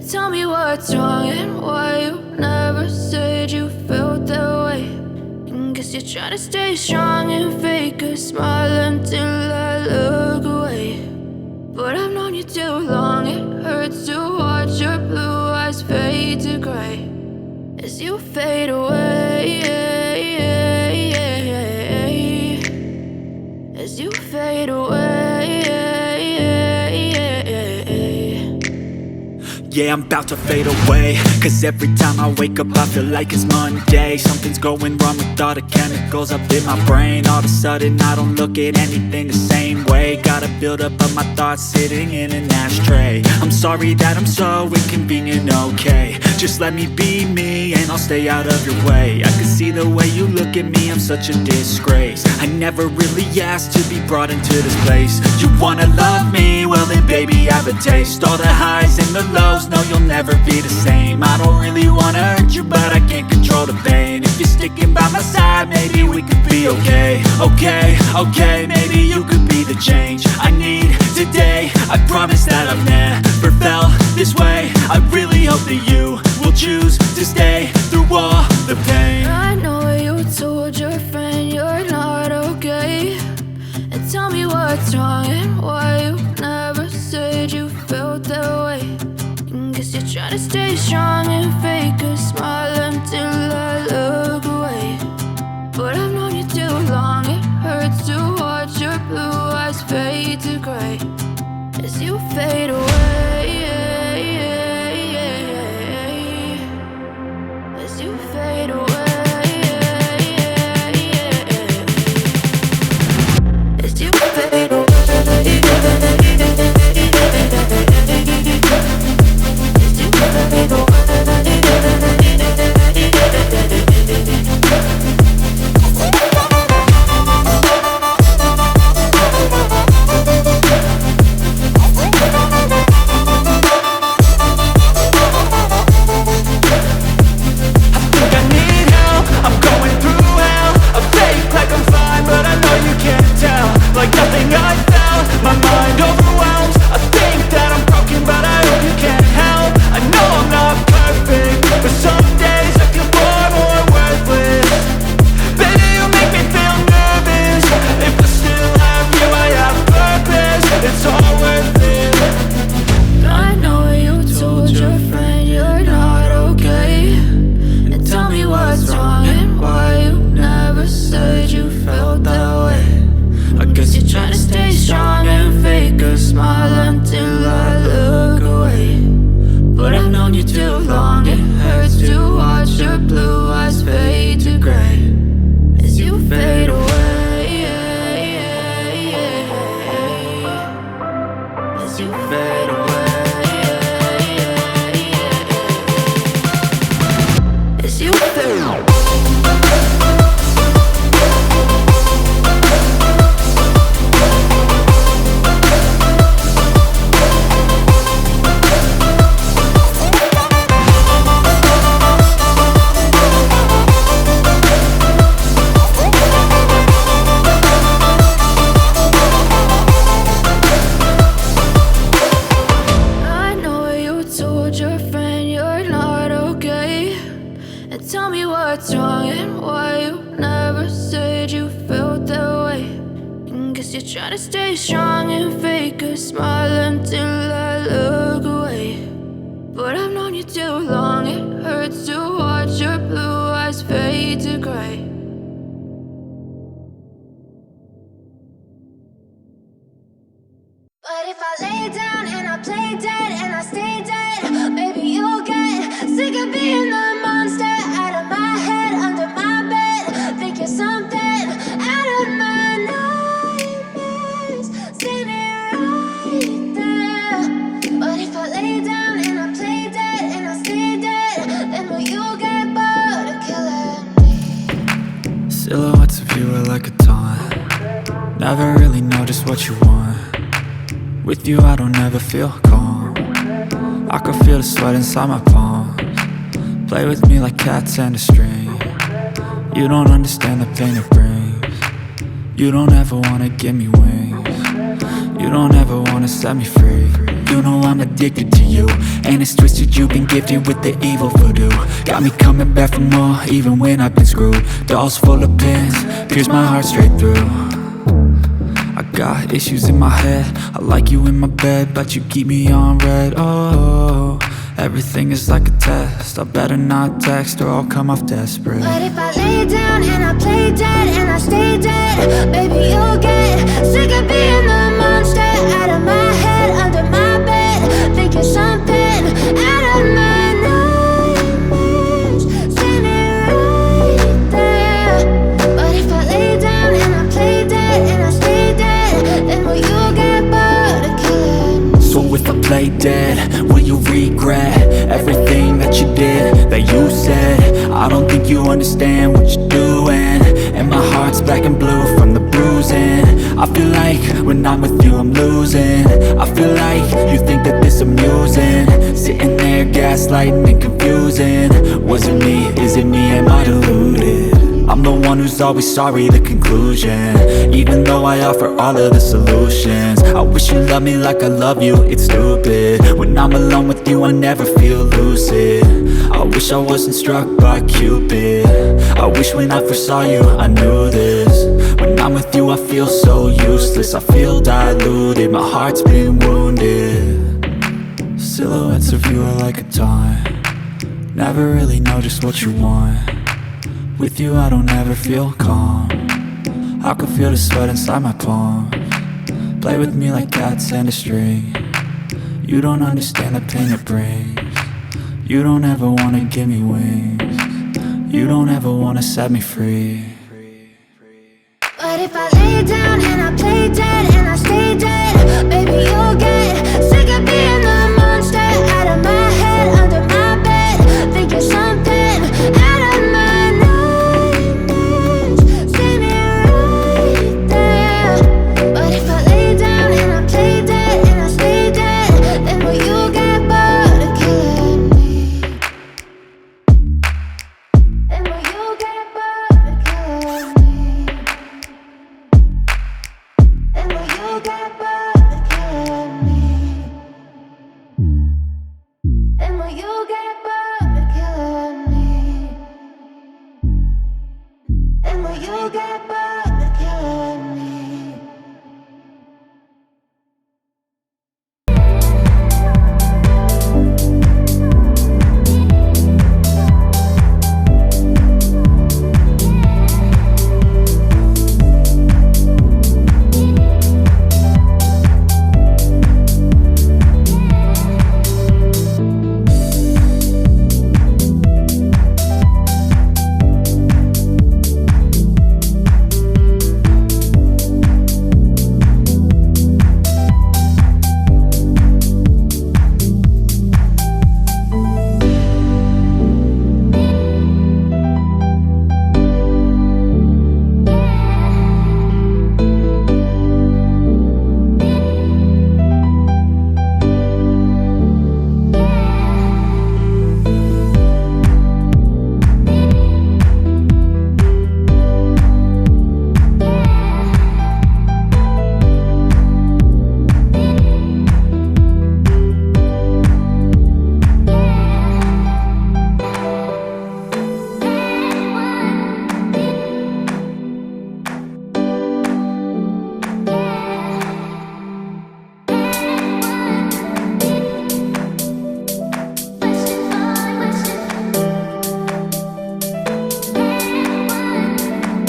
Tell me what's wrong and why you never said you felt that way. And guess you're trying to stay strong and fake a smile until I look away. But I've known you too long, it hurts to watch your blue eyes fade to gray as you fade away, as you fade away. Yeah, I'm about to fade away, cause every time I wake up I feel like it's Monday. Something's going wrong with all the chemicals up in my brain. All of a sudden I don't look at anything the same way. Gotta build up of my thoughts sitting in an ashtray. I'm sorry that I'm so inconvenient, okay. Just let me be me and I'll stay out of your way. I can see the way you look at me, I'm such a disgrace. I never really asked to be brought into this place. You wanna love me? Well then baby I have a taste. All the highs and the lows, no you'll never be the same. I don't really wanna hurt you but I can't control the pain. If you're sticking by my side maybe we could be okay. Okay, maybe you could be the change I need today. I promise that I've never felt this way. I really hope that you will choose to stay through all the pain. I know you told your friend you're not okay. And tell me what's wrong and why you never said you felt that way. And guess you're trying to stay strong and fake a smile until I look away. But I've known you too long, it hurts to watch your blue eyes fade to gray as you fade away, as you fade away, as you fade away. Silhouettes of you are like a taunt. Never really know just what you want. With you I don't ever feel calm. I can feel the sweat inside my palms. Play with me like cats and a string. You don't understand the pain it brings. You don't ever wanna give me wings. You don't ever wanna set me free. You know I'm addicted to you, and it's twisted, you've been gifted with the evil voodoo. Got me coming back for more, even when I've been screwed. Dolls full of pins, pierce my heart straight through. I got issues in my head, I like you in my bed, but you keep me on red. Oh, everything is like a test, I better not text or I'll come off desperate. But if I lay down and I play dead and I stay dead, baby, you'll get sick of being the monster out of my head, under my bed, thinking something out of my nightmares, standing right there. But if I lay down and I play dead and I stay dead, then will you get bored of killing me? So if I play dead, will you regret everything that you did, that you said? I don't think you understand what you're doing, and my heart's black and blue from the bruising. I feel like when I'm with you I'm losing. I feel like you think that this amusing, sitting there gaslighting and confusing. Was it me? Is it me? Am I deluded? I'm the one who's always sorry, the conclusion, even though I offer all of the solutions. I wish you loved me like I love you, it's stupid. When I'm alone with you I never feel lucid. I wish I wasn't struck by Cupid. I wish when I first saw you I knew this. When I'm with you I feel so useless, I feel diluted, my heart's been wounded. Silhouettes of you are like a taunt, never really know just what you want. With you I don't ever feel calm, I can feel the sweat inside my palm. Play with me like cats and a string, you don't understand the pain it brings. You don't ever wanna give me wings, you don't ever wanna set me free. But if I lay down and I play dead and I stay dead, baby, you'll get sick of being the monster out of my head, under my bed, thinking something out of my nightmares, standing right there. But if I lay down and I play dead and I stay dead, then will you get bored of killing me? Then will you get bored of killing me? And will you get back?